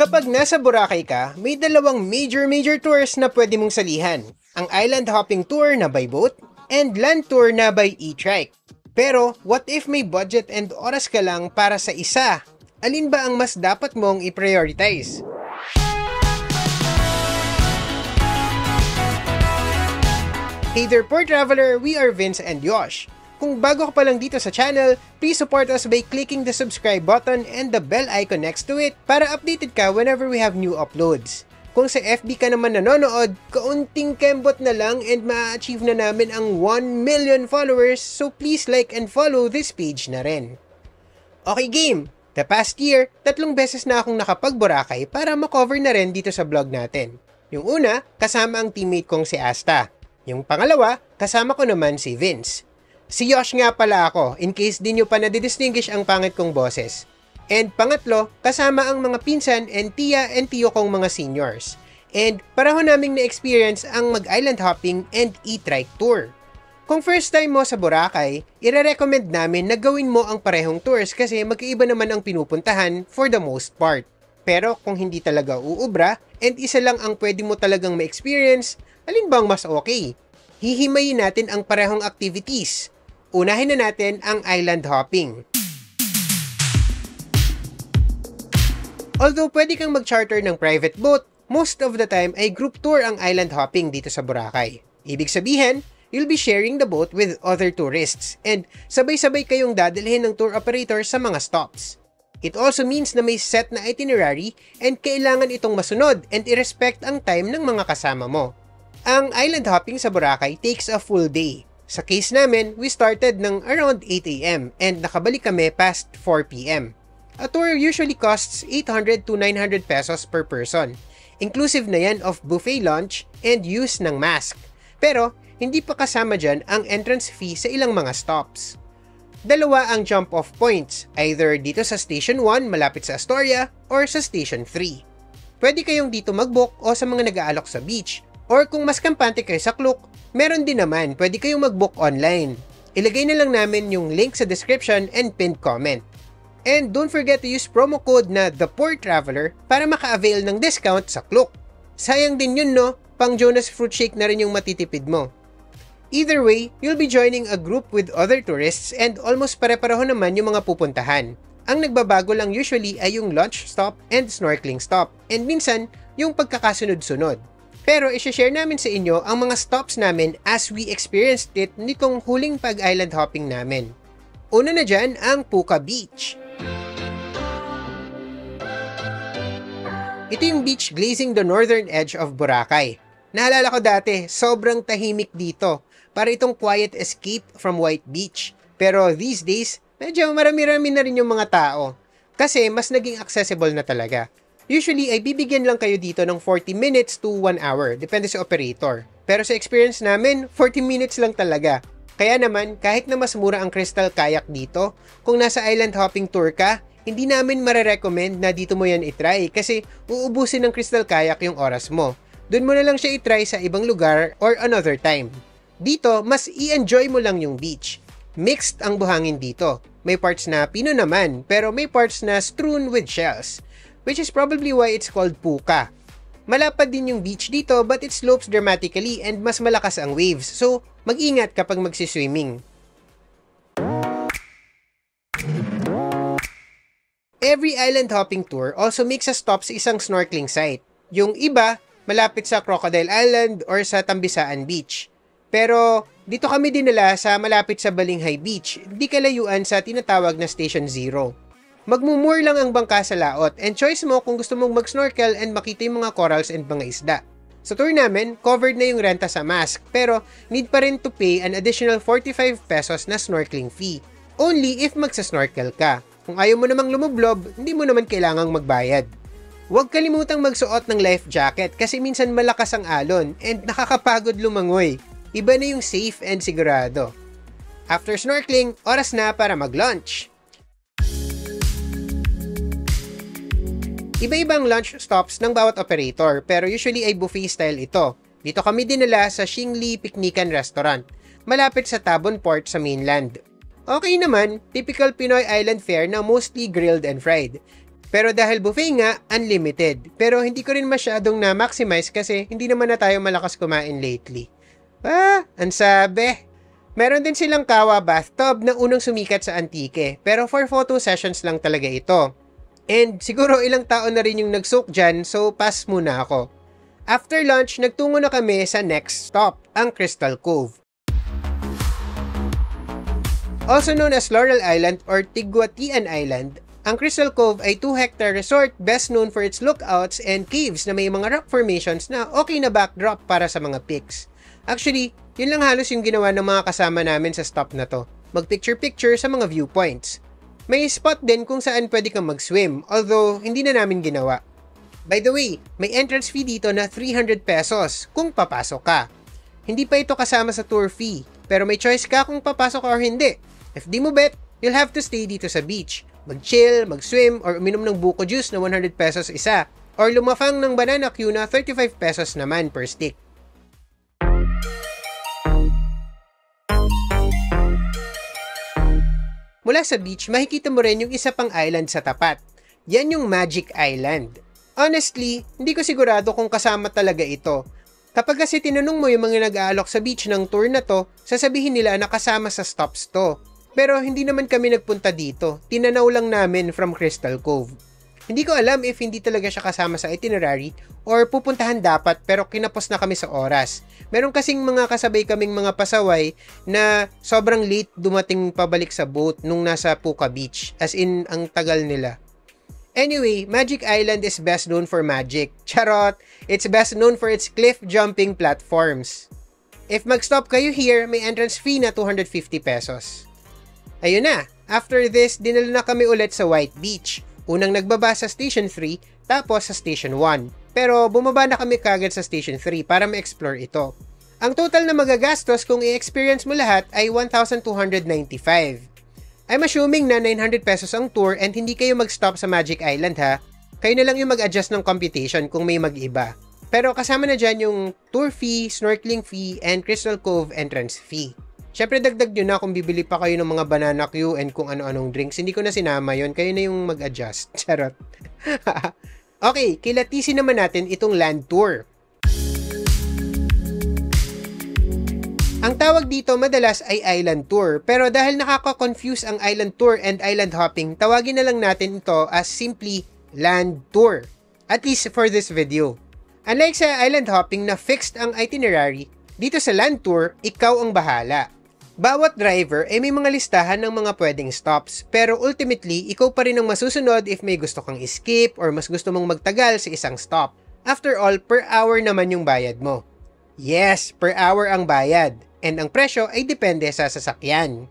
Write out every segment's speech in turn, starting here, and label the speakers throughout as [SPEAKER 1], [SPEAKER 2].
[SPEAKER 1] Kapag nasa Boracay ka, may dalawang major tours na pwede mong salihan. Ang island hopping tour na by boat and land tour na by e-trike. Pero what if may budget and oras ka lang para sa isa? Alin ba ang mas dapat mong i-prioritize? Hey there, Port Traveler! We are Vince and Yosh. Kung bago ka pa lang dito sa channel, please support us by clicking the subscribe button and the bell icon next to it para updated ka whenever we have new uploads. Kung sa FB ka naman nanonood, kaunting kembot na lang and ma-achieve na namin ang 1 million followers, so please like and follow this page na rin. Okay game! The past year, 3 beses na akong nakapag-Boracay para makover na rin dito sa vlog natin. Yung una, kasama ang teammate kong si Asta. Yung pangalawa, kasama ko naman si Vince. Si Yosh nga pala ako, in case di nyo pa nadidistinguish ang pangit kong boses. And pangatlo, kasama ang mga pinsan and tiya and tiyo kong mga seniors. And pareho naming na-experience ang mag-island hopping and e-trike tour. Kung first time mo sa Boracay, ire-recommend namin na gawin mo ang parehong tours kasi magkaiba naman ang pinupuntahan for the most part. Pero kung hindi talaga uubra and isa lang ang pwede mo talagang ma-experience, alin bang mas okay? Hihimayin natin ang parehong activities. Unahin na natin ang island hopping. Although pwede kang mag-charter ng private boat, most of the time ay group tour ang island hopping dito sa Boracay. Ibig sabihin, you'll be sharing the boat with other tourists and sabay-sabay kayong dadalhin ng tour operator sa mga stops. It also means na may set na itinerary and kailangan itong masunod and i-respect ang time ng mga kasama mo. Ang island hopping sa Boracay takes a full day. Sa case namin, we started ng around 8 AM and nakabalik kami past 4 PM. A tour usually costs 800 to 900 pesos per person. Inclusive na yan of buffet lunch and use ng mask. Pero, hindi pa kasama dyan ang entrance fee sa ilang mga stops. Dalawa ang jump-off points, either dito sa Station 1 malapit sa Astoria or sa Station 3. Pwede kayong dito mag-book o sa mga nag-aalok sa beach. Or kung mas kampante kayo sa Klook, meron din naman, pwede kayong mag-book online. Ilagay na lang namin yung link sa description and pinned comment. And don't forget to use promo code na ThePortTraveler para maka-avail ng discount sa Klook. Sayang din yun no, pang Jonas Fruit Shake na rin yung matitipid mo. Either way, you'll be joining a group with other tourists and almost pare-pareho naman yung mga pupuntahan. Ang nagbabago lang usually ay yung lunch stop and snorkeling stop, and minsan yung pagkakasunod-sunod. Pero isi-share namin sa inyo ang mga stops namin as we experienced it nitong huling pag-island hopping namin. Una na dyan ang Puka Beach. Ito yung beach glazing the northern edge of Boracay. Naalala ko dati, sobrang tahimik dito. Para itong quiet escape from White Beach. Pero these days, medyo marami-rami na rin yung mga tao. Kasi mas naging accessible na talaga. Usually ay bibigyan lang kayo dito ng 40 minutes to 1 hour, depende sa operator. Pero sa experience namin, 40 minutes lang talaga. Kaya naman, kahit na mas mura ang Crystal Kayak dito, kung nasa island hopping tour ka, hindi namin marerecommend na dito mo yan itry kasi uubusin ng Crystal Kayak yung oras mo. Doon mo na lang siya itry sa ibang lugar or another time. Dito, mas i-enjoy mo lang yung beach. Mixed ang buhangin dito. May parts na pino naman, pero may parts na strewn with shells. Which is probably why it's called Puka. Malapad din yung beach dito but it slopes dramatically and mas malakas ang waves, so mag-ingat kapag magsiswimming. Every island hopping tour also makes a stop sa isang snorkeling site. Yung iba, malapit sa Crocodile Island or sa Tambisaan Beach. Pero dito kami dinala sa malapit sa Balinghay Beach, di kalayuan sa tinatawag na Station 0. Magmumure lang ang bangka sa laot and choice mo kung gusto mong mag-snorkel and makita yung mga corals and mga isda. Sa tour namin, covered na yung renta sa mask pero need pa rin to pay an additional 45 pesos na snorkeling fee. Only if magsa-snorkel ka. Kung ayaw mo namang lumublob, hindi mo naman kailangang magbayad. Huwag kalimutang magsuot ng life jacket kasi minsan malakas ang alon and nakakapagod lumangoy. Iba na yung safe and sigurado. After snorkeling, oras na para mag-lunch. Iba-ibang lunch stops ng bawat operator pero usually ay buffet style ito. Dito kami dinala sa Xingli Picnican Restaurant, malapit sa Tabon Port sa mainland. Okay naman, typical Pinoy island fare na mostly grilled and fried. Pero dahil buffet nga, unlimited. Pero hindi ko rin masyadong na-maximize kasi hindi naman na tayo malakas kumain lately. Ang sabi. Meron din silang Kawa bathtub na unang sumikat sa Antique, pero for photo sessions lang talaga ito. And siguro ilang taon na rin yung nag-soak dyan, so pass muna ako. After lunch, nagtungo na kami sa next stop, ang Crystal Cove. Also known as Laurel Island or Tiguatian Island, ang Crystal Cove ay 2-hectare resort best known for its lookouts and caves na may mga rock formations na okay na backdrop para sa mga pics. Actually, yun lang halos yung ginawa ng mga kasama namin sa stop na to. Mag-picture-picture sa mga viewpoints. May spot din kung saan pwede kang mag-swim, although hindi na namin ginawa. By the way, may entrance fee dito na 300 pesos kung papasok ka. Hindi pa ito kasama sa tour fee, pero may choice ka kung papasok or hindi. If di mo bet, you'll have to stay dito sa beach. Mag-chill, mag-swim, or uminom ng buko juice na 100 pesos isa, or lumafang ng banana queue na 35 pesos naman per stick. Mula sa beach, makikita mo rin yung isa pang island sa tapat. Yan yung Magic Island. Honestly, hindi ko sigurado kung kasama talaga ito. Kapag kasi tinanong mo yung mga nag-aalok sa beach ng tour na to, sasabihin nila na kasama sa stops to. Pero hindi naman kami nagpunta dito. Tinanaw lang namin from Crystal Cove. Hindi ko alam if hindi talaga siya kasama sa itinerary or pupuntahan dapat pero kinapos na kami sa oras. Meron kasing mga kasabay kaming mga pasaway na sobrang late dumating pabalik sa boat nung nasa Puka Beach. As in, ang tagal nila. Anyway, Magic Island is best known for magic. Charot! It's best known for its cliff jumping platforms. If mag-stop kayo here, may entrance fee na 250 pesos. Ayun na! After this, dinala na kami ulit sa White Beach. Unang nagbaba sa Station 3, tapos sa Station 1. Pero bumaba na kami kagad sa Station 3 para ma-explore ito. Ang total na magagastos kung i-experience mo lahat ay 1,295. I'm assuming na 900 pesos ang tour and hindi kayo mag-stop sa Magic Island ha. Kayo na lang yung mag-adjust ng computation kung may mag-iba. Pero kasama na dyan yung tour fee, snorkeling fee, and Crystal Cove entrance fee. Syempre dagdag nyo na kung bibili pa kayo ng mga banana queue and kung ano-anong drinks. Hindi ko na sinama yon, kayo na yung mag-adjust. Charot. Okay, kilatisin naman natin itong land tour. Ang tawag dito madalas ay island tour, pero dahil nakaka-confuse ang island tour and island hopping, tawagin na lang natin ito as simply land tour. At least for this video. Unlike sa island hopping na fixed ang itinerary, dito sa land tour, ikaw ang bahala. Bawat driver ay may mga listahan ng mga pwedeng stops, pero ultimately, ikaw pa rin ang masusunod if may gusto kang skip or mas gusto mong magtagal sa isang stop. After all, per hour naman yung bayad mo. Yes, per hour ang bayad, and ang presyo ay depende sa sasakyan.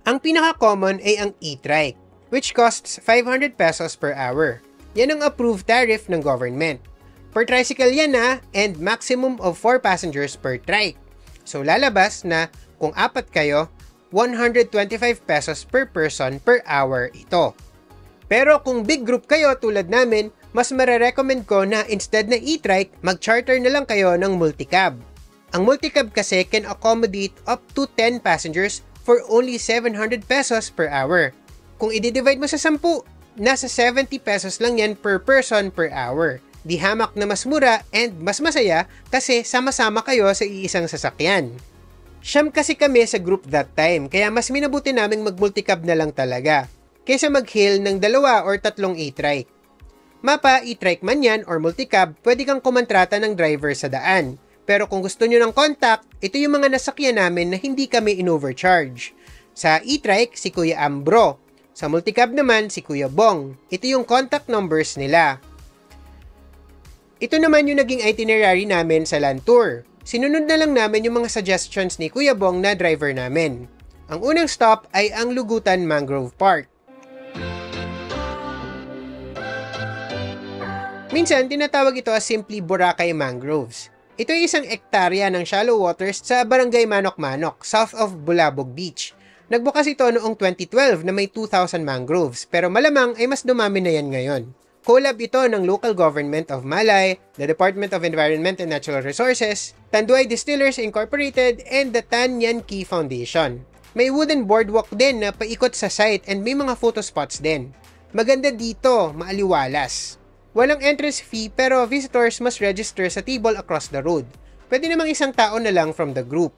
[SPEAKER 1] Ang pinaka-common ay ang e-trike, which costs 500 pesos per hour. Yan ang approved tariff ng government. Per tricycle yan and maximum of 4 passengers per trike. So lalabas na kung 4 kayo, 125 pesos per person per hour ito. Pero kung big group kayo tulad namin, mas marerecommend ko na instead na e-trike, mag-charter na lang kayo ng multicab. Ang multicab kasi can accommodate up to 10 passengers for only 700 pesos per hour. Kung i-divide mo sa 10, nasa 70 pesos lang yan per person per hour. Di hamak na mas mura and mas masaya kasi sama-sama kayo sa iisang sasakyan. Siyam kasi kami sa group that time, kaya mas minabuti naming mag-multicab na lang talaga, kaysa mag-hail ng 2 or 3 e-trike. Mapa, e-trike man yan or multicab, pwede kang kumontrata ng driver sa daan. Pero kung gusto nyo ng contact, ito yung mga nasakyan namin na hindi kami in-overcharge. Sa e-trike, si Kuya Ambro. Sa multicab naman, si Kuya Bong. Ito yung contact numbers nila. Ito naman yung naging itinerary namin sa land tour. Sinunod na lang namin yung mga suggestions ni Kuya Bong na driver namin. Ang unang stop ay ang Lugutan Mangrove Park. Minsan, tinatawag ito as simply Boracay Mangroves. Ito ay isang ektarya ng shallow waters sa Barangay Manok-Manok, south of Bulabog Beach. Nagbukas ito noong 2012 na may 2,000 mangroves, pero malamang ay mas dumami na yan ngayon. Collab ito ng local government of Malay, the Department of Environment and Natural Resources, Tanduay Distillers Incorporated, and the Tan Yan Kee Foundation. May wooden boardwalk din na paikot sa site and may mga photo spots din. Maganda dito, maaliwalas. Walang entrance fee pero visitors must register sa table across the road. Pwede namang isang tao na lang from the group.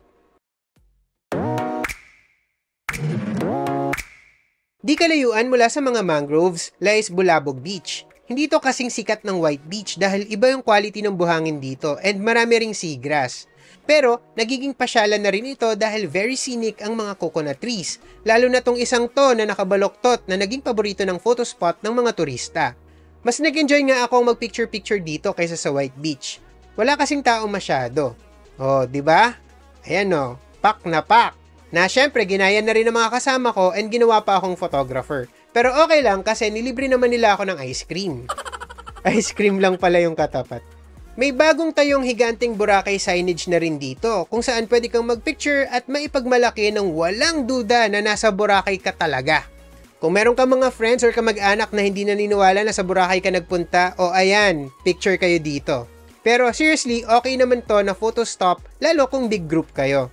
[SPEAKER 1] Di kalayuan mula sa mga mangroves, lies Bulabog Beach. Hindi to kasing sikat ng White Beach dahil iba yung quality ng buhangin dito and marami ring seagrass. Pero nagiging pasyalan na rin ito dahil very scenic ang mga coconut trees, lalo na tong isang to na nakabaloktot na naging paborito ng photo spot ng mga turista. Mas nag-enjoy nga ako mag-picture-picture dito kaysa sa White Beach. Wala kasing tao masyado. Oh, di ba? Ayan oh, pak na pak. Na syempre, ginaya na rin ng mga kasama ko and ginawa pa akong photographer. Pero okay lang kasi nilibre naman nila ako ng ice cream. Ice cream lang pala yung katapat. May bagong tayong higanting Boracay signage na rin dito kung saan pwede kang magpicture at maipagmalaki ng walang duda na nasa Boracay ka talaga. Kung meron kang mga friends or kamag-anak na hindi naniniwala na sa Boracay ka nagpunta, o ayan, picture kayo dito. Pero seriously, okay naman to na photo stop lalo kung big group kayo.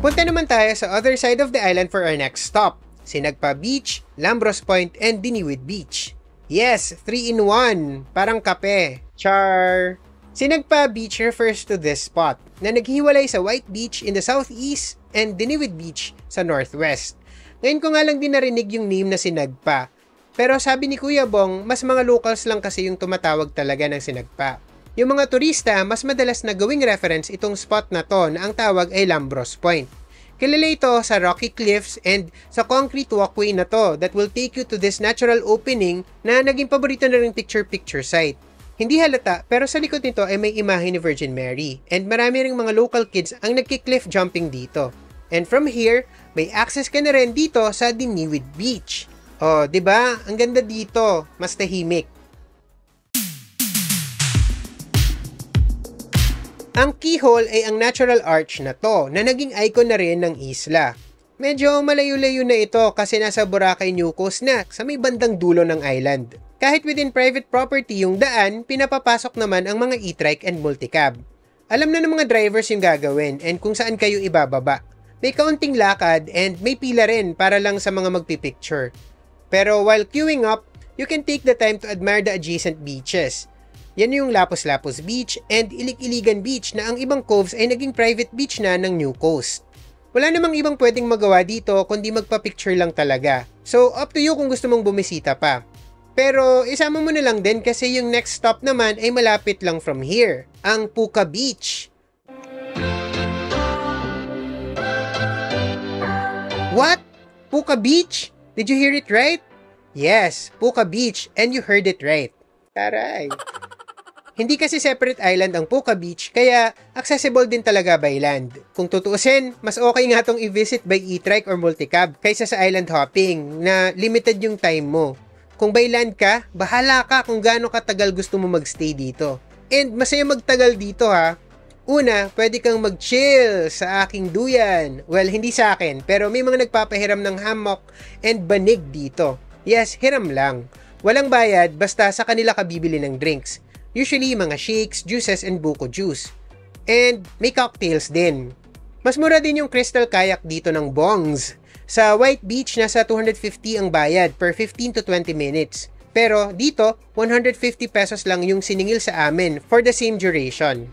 [SPEAKER 1] Punta naman tayo sa other side of the island for our next stop, Sinagpa Beach, Lambros Point, and Diniwid Beach. Yes, 3-in-1, parang kape. Char! Sinagpa Beach refers to this spot na naghiwalay sa White Beach in the southeast and Diniwid Beach sa northwest. Ngayon ko nga lang din narinig yung name na Sinagpa. Pero sabi ni Kuya Bong, mas mga locals lang kasi yung tumatawag talaga ng Sinagpa. Yung mga turista, mas madalas na gawing reference itong spot na to na ang tawag ay Lambros Point. Kilala ito sa rocky cliffs and sa concrete walkway na to that will take you to this natural opening na naging paborito na ring picture-picture site. Hindi halata pero sa likod nito ay may imahe ni Virgin Mary and marami ring mga local kids ang nagki-cliff jumping dito. And from here, may access ka na rin dito sa Diniwid Beach. Oh, 'di ba? Ang ganda dito, mas tahimik. Ang keyhole ay ang natural arch na to na naging icon na rin ng isla. Medyo malayo-layo na ito kasi nasa Boracay New Coast na sa may bandang dulo ng island. Kahit within private property yung daan, pinapapasok naman ang mga e-trike and multicab. Alam na ng mga drivers yung gagawin and kung saan kayo ibababa. May kaunting lakad and may pila rin para lang sa mga magpipicture. Pero while queuing up, you can take the time to admire the adjacent beaches. Yan yung Lapus-Lapus Beach and Ilig-Iligan Beach na ang ibang coves ay naging private beach na ng New Coast. Wala namang ibang pwedeng magawa dito kundi magpa-picture lang talaga. So up to you kung gusto mong bumisita pa. Pero isama mo na lang din kasi yung next stop naman ay malapit lang from here, ang Puka Beach. What? Puka Beach? Did you hear it right? Yes, Puka Beach and you heard it right. Taray. Hindi kasi separate island ang Puka Beach, kaya accessible din talaga by land. Kung tutuusin, mas okay nga tong i-visit by e-trike or multicab kaysa sa island hopping na limited yung time mo. Kung by land ka, bahala ka kung gaano katagal gusto mo magstay dito. And masaya magtagal dito ha. Una, pwede kang mag-chill sa aking duyan. Well, hindi sa akin, pero may mga nagpapahiram ng hammock and banig dito. Yes, hiram lang. Walang bayad, basta sa kanila ka bibili ng drinks. Usually, mga shakes, juices, and buko juice. And may cocktails din. Mas mura din yung crystal kayak dito ng Bongs. Sa White Beach, nasa 250 ang bayad per 15 to 20 minutes. Pero dito, 150 pesos lang yung siningil sa amin for the same duration.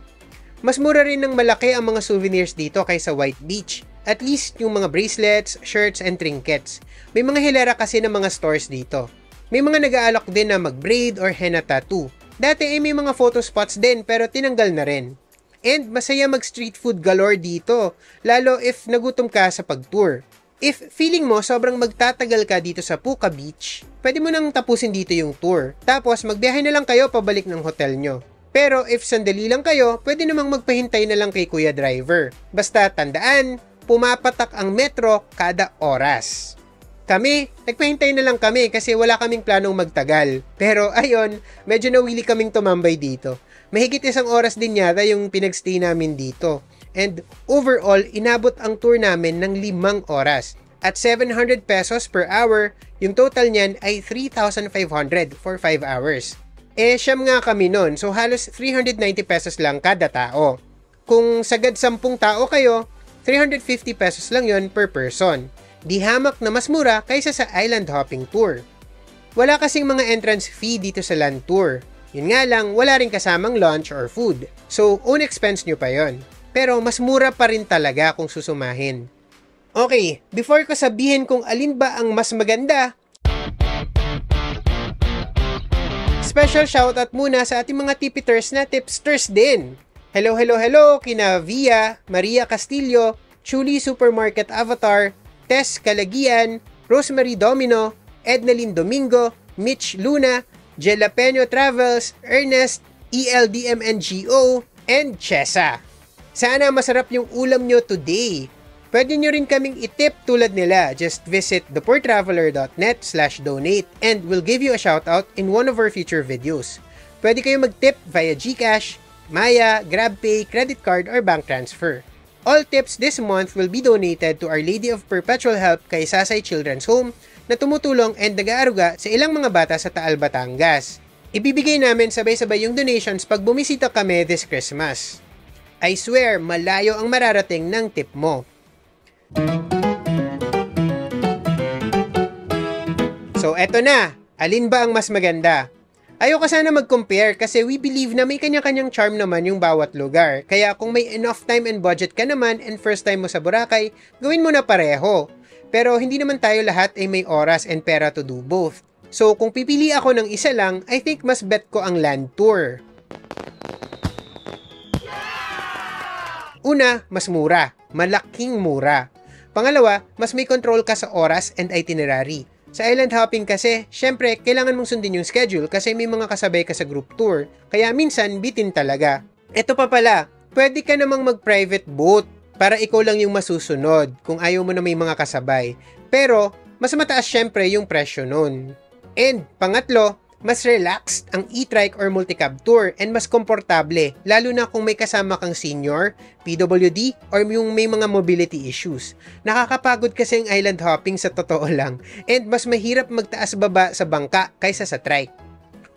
[SPEAKER 1] Mas mura rin ng malaki ang mga souvenirs dito kaysa White Beach. At least yung mga bracelets, shirts, and trinkets. May mga hilera kasi ng mga stores dito. May mga nag-aalok din na mag-braid or henna tattoo. Dati ay may mga photo spots din pero tinanggal na rin. And masaya mag-street food galore dito, lalo if nagutom ka sa pag-tour. If feeling mo sobrang magtatagal ka dito sa Puka Beach, pwede mo nang tapusin dito yung tour. Tapos magbiyahe na lang kayo pabalik ng hotel nyo. Pero if sandali lang kayo, pwede namang magpahintay na lang kay Kuya Driver. Basta tandaan, pumapatak ang metro kada oras. Kami, nagpahintay na lang kami kasi wala kaming planong magtagal. Pero ayun, medyo nawili kaming tumambay dito. Mahigit 1 oras din yata yung pinagstay namin dito. And overall, inabot ang tour namin ng 5 oras. At 700 pesos per hour, yung total niyan ay 3,500 for 5 hours. Siyam nga kami nun, so halos 390 pesos lang kada tao. Kung sagad 10 tao kayo, 350 pesos lang yon per person. di hamak na mas mura kaysa sa island hopping tour. Wala kasing mga entrance fee dito sa land tour. Yun nga lang, wala rin kasamang lunch or food. So, own expense nyo pa yon. Pero mas mura pa rin talaga kung susumahin. Okay, before ko sabihin kung alin ba ang mas maganda, special shoutout muna sa ating mga tipiters na tipsters din. Hello kina Via, Maria Castillo, Chuli Supermarket Avatar, Tess Calagian, Rosemary Domino, Ednalyn Domingo, Mitch Luna, Jelapeño Travels, Ernest, ELDMNGO, and Chesa. Sana masarap yung ulam nyo today. Pwede nyo rin kaming itip tulad nila. Just visit thepoortraveler.net/donate and we'll give you a shoutout in one of our future videos. Pwede kayo mag-tip via GCash, Maya, GrabPay, credit card, or bank transfer. All tips this month will be donated to Our Lady of Perpetual Help kay Sasay Children's Home na tumutulong and nag-aaruga sa ilang mga bata sa Taal, Batangas. Ibibigay namin sabay-sabay yung donations pag bumisita kami this Christmas. I swear, malayo ang mararating ng tip mo. So eto na, alin ba ang mas maganda? Ayoko sana mag-compare kasi we believe na may kanya-kanyang charm naman yung bawat lugar. Kaya kung may enough time and budget ka naman and first time mo sa Boracay, gawin mo na pareho. Pero hindi naman tayo lahat ay may oras and pera to do both. So kung pipili ako ng isa lang, I think mas bet ko ang land tour. Una, mas mura. Malaking mura. Pangalawa, mas may control ka sa oras and itinerary. Sa island hopping kasi, syempre, kailangan mong sundin yung schedule kasi may mga kasabay ka sa group tour. Kaya minsan, bitin talaga. Ito pa pala, pwede ka namang mag-private boat para ikaw lang yung masusunod kung ayaw mo na may mga kasabay. Pero, mas mataas syempre yung presyo nun. And, pangatlo, mas relaxed ang e-trike or multicab tour and mas komportable, lalo na kung may kasama kang senior, PWD, or yung may mga mobility issues. Nakakapagod kasi ang island hopping sa totoo lang, and mas mahirap magtaas-baba sa bangka kaysa sa trike.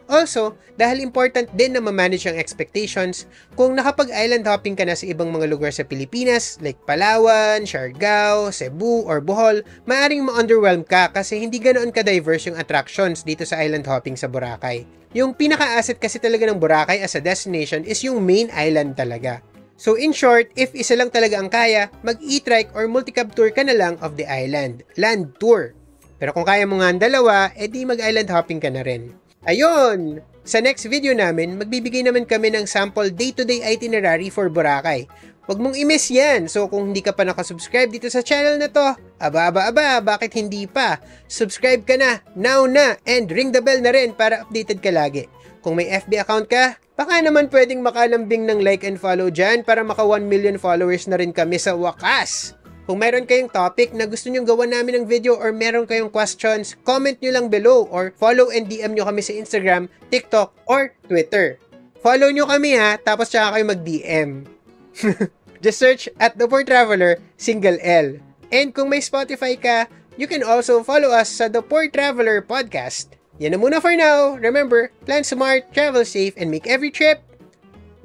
[SPEAKER 1] Also, dahil important din na ma-manage ang expectations, kung nakapag-island hopping ka na sa ibang mga lugar sa Pilipinas like Palawan, Siargao, Cebu, or Bohol, maaring ma-underwhelm ka kasi hindi ganoon ka-diverse yung attractions dito sa island hopping sa Boracay. Yung pinaka-asset kasi talaga ng Boracay as a destination is yung main island talaga. So in short, if isa lang talaga ang kaya, mag-e-trike or multicab tour ka na lang of the island, land tour. Pero kung kaya mo nga ang dalawa, edi mag-island hopping ka na rin. Ayun! Sa next video namin, magbibigay naman kami ng sample day-to-day itinerary for Boracay. Huwag mong i-miss yan! So kung hindi ka pa nakasubscribe dito sa channel na to, aba, bakit hindi pa? Subscribe ka na, now na, and ring the bell na rin para updated ka lagi. Kung may FB account ka, baka naman pwedeng makalambing ng like and follow dyan para maka 1 million followers na rin kami sa wakas. Kung meron kayong topic na gusto nyong gawa namin ng video or meron kayong questions, comment nyo lang below or follow and DM nyo kami sa Instagram, TikTok, or Twitter. Follow nyo kami ha, tapos tsaka kayo mag-DM. Just search at The Poor Traveler, single L. And kung may Spotify ka, you can also follow us sa The Poor Traveler Podcast. Yan na muna for now. Remember, plan smart, travel safe, and make every trip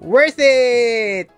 [SPEAKER 1] worth it!